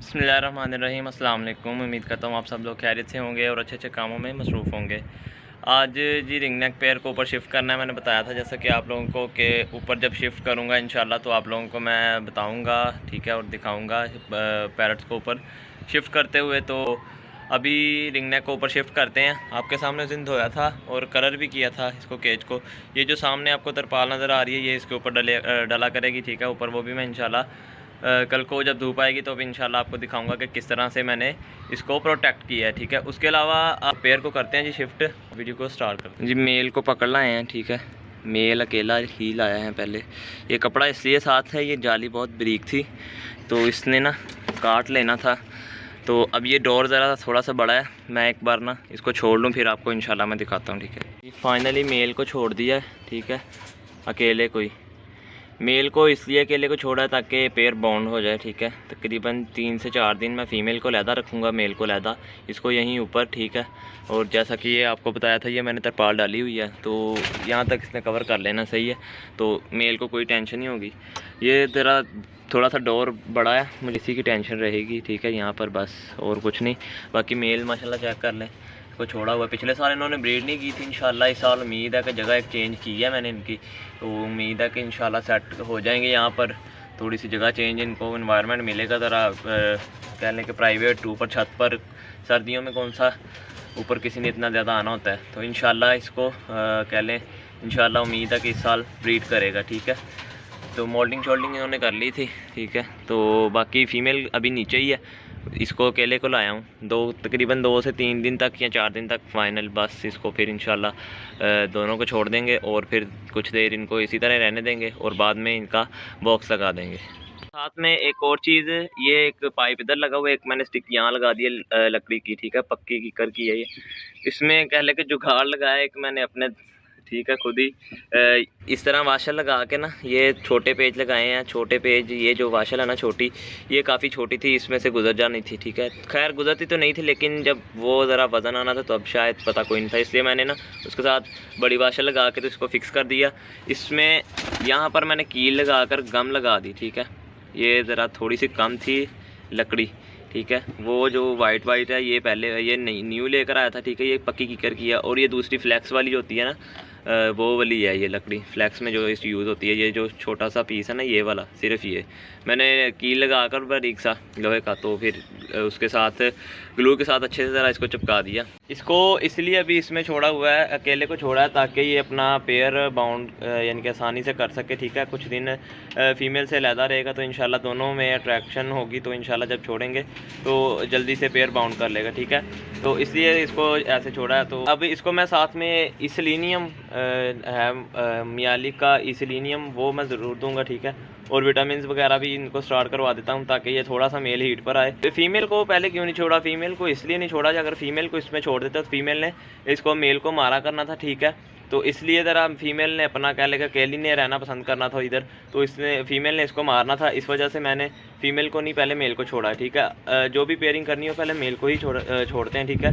बिस्मिल्लाहिर्रहमानिर्रहीम। अस्सलाम वालेकुम। उम्मीद करता हूँ आप सब लोग खैरियत से होंगे और अच्छे अच्छे कामों में मसरूफ़ होंगे। आज जी रिंग नेक पेयर को ऊपर शिफ्ट करना है। मैंने बताया था जैसा कि आप लोगों को कि ऊपर जब शिफ्ट करूँगा इंशाल्लाह तो आप लोगों को मैं बताऊँगा, ठीक है, और दिखाऊँगा पैरट्स को ऊपर शिफ्ट करते हुए। तो अभी रिंग नेक को ऊपर शिफ्ट करते हैं। आपके सामने जिंद धोया था और कलर भी किया था इसको, केज को। ये जो सामने आपको तरपाल नज़र आ रही है ये इसके ऊपर डला करेगी, ठीक है। ऊपर वो भी मैं इंशाल्लाह कल को जब धूप आएगी तो भी इंशाल्लाह आपको दिखाऊंगा कि किस तरह से मैंने इसको प्रोटेक्ट किया है, ठीक है। उसके अलावा आप पेयर को करते हैं जी शिफ्ट। वीडियो को स्टार्ट करते हैं जी। मेल को पकड़ लाए हैं, ठीक है। मेल अकेला ही लाया है। पहले ये कपड़ा इसलिए साथ है, ये जाली बहुत बारीक थी तो इसने ना काट लेना था। तो अब ये डोर ज़रा थोड़ा सा बड़ा है, मैं एक बार ना इसको छोड़ लूँ फिर आपको इंशाल्लाह मैं दिखाता हूँ, ठीक है। फाइनली मेल को छोड़ दिया है, ठीक है, अकेले को ही। मेल को इसलिए अकेले को छोड़ा है ताकि पेयर बॉन्ड हो जाए, ठीक है। तकरीबन 3 से 4 दिन मैं फ़ीमेल को लहदा रखूँगा, मेल को लहदा इसको यहीं ऊपर, ठीक है। और जैसा कि ये आपको बताया था, ये मैंने तरपाल डाली हुई है तो यहाँ तक इसने कवर कर लेना, सही है। तो मेल को कोई टेंशन नहीं होगी। ये तेरा थोड़ा सा डोर बड़ा है, मुझे इसी की टेंशन रहेगी, ठीक है, यहाँ पर बस, और कुछ नहीं। बाकी मेल माशाल्लाह चेक कर लें, को छोड़ा हुआ। पिछले साल इन्होंने ब्रीड नहीं की थी, इंशाल्लाह इस साल उम्मीद है कि जगह एक चेंज की है मैंने इनकी, तो उम्मीद है कि इंशाल्लाह सेट हो जाएंगे यहाँ पर। थोड़ी सी जगह चेंज, इनको इन्वायरमेंट मिलेगा ज़रा, कह लें कि प्राइवेट ऊपर छत पर। सर्दियों में कौन सा ऊपर किसी ने इतना ज़्यादा आना होता है। तो इंशाल्लाह इसको कह लें, इंशाल्लाह उम्मीद है कि इस साल ब्रीड करेगा, ठीक है। तो मोल्डिंग शोल्डिंग इन्होंने कर ली थी, ठीक है। तो बाकी फ़ीमेल अभी नीचे ही है, इसको अकेले को लाया हूँ। तकरीबन 2 से 3 दिन तक या 4 दिन तक फाइनल, बस इसको फिर इंशाल्लाह दोनों को छोड़ देंगे और फिर कुछ देर इनको इसी तरह रहने देंगे और बाद में इनका बॉक्स लगा देंगे। साथ में एक और चीज़ है, ये एक पाइप इधर लगा हुआ है, एक मैंने स्टिक यहाँ लगा दी है लकड़ी की, ठीक है, पक्की की कर की है ये। इसमें कह ले कि जुगाड़ लगाया एक मैंने अपने, ठीक है, खुद ही इस तरह वाशर लगा के ना, ये छोटे पेज लगाए हैं। छोटे पेज, ये जो वाशर है ना छोटी, ये काफ़ी छोटी थी, इसमें से गुजर जानी थी, ठीक है। खैर गुजरती तो नहीं थी, लेकिन जब वो ज़रा वज़न आना था तो अब शायद पता कोई नहीं था, इसलिए मैंने ना उसके साथ बड़ी वाशर लगा के तो इसको फिक्स कर दिया। इसमें यहाँ पर मैंने कील लगा कर गम लगा दी, ठीक है। ये ज़रा थोड़ी सी कम थी लकड़ी, ठीक है। वो जो वाइट है ये पहले ये न्यू लेकर आया था, ठीक है। ये पक्की कीकर किया। और ये दूसरी फ्लैक्स वाली जो होती है ना, वो वाली है ये लकड़ी, फ्लैक्स में जो इस यूज़ होती है। ये जो छोटा सा पीस है ना, ये वाला, सिर्फ ये मैंने कील लगा कर बारीक सा लोहे का, तो फिर उसके साथ ग्लू के साथ अच्छे से ज़रा इसको चिपका दिया। इसको इसलिए अभी इसमें छोड़ा हुआ है, अकेले को छोड़ा है, ताकि ये अपना पेयर बाउंड यानी कि आसानी से कर सके, ठीक है। कुछ दिन फ़ीमेल से लहदा रहेगा तो इंशाल्लाह दोनों में अट्रैक्शन होगी, तो इंशाल्लाह जब छोड़ेंगे तो जल्दी से पेयर बाउंड कर लेगा, ठीक है। तो इसलिए इसको ऐसे छोड़ा है। तो अब इसको मैं साथ में इस्लीनियम है, मियाली का इस्लीनियम, वो मैं ज़रूर दूंगा, ठीक है। और विटामिन वगैरह भी इनको स्टार्ट करवा देता हूँ ताकि ये थोड़ा सा मेल हीट पर आए। तो फीमेल को पहले क्यों नहीं छोड़ा? फीमेल को इसलिए नहीं छोड़ा, अगर फीमेल को इसमें छोड़ देता तो फीमेल ने इसको मेल को मारा करना था, ठीक है। तो इसलिए ज़रा फीमेल ने अपना कह लेगा अकेली ने रहना पसंद करना था इधर, तो इसने फीमेल ने इसको मारना था। इस वजह से मैंने फीमेल को नहीं, पहले मेल को छोड़ा है, ठीक है। जो भी पेयरिंग करनी हो पहले मेल को ही छोड़ते हैं, ठीक है।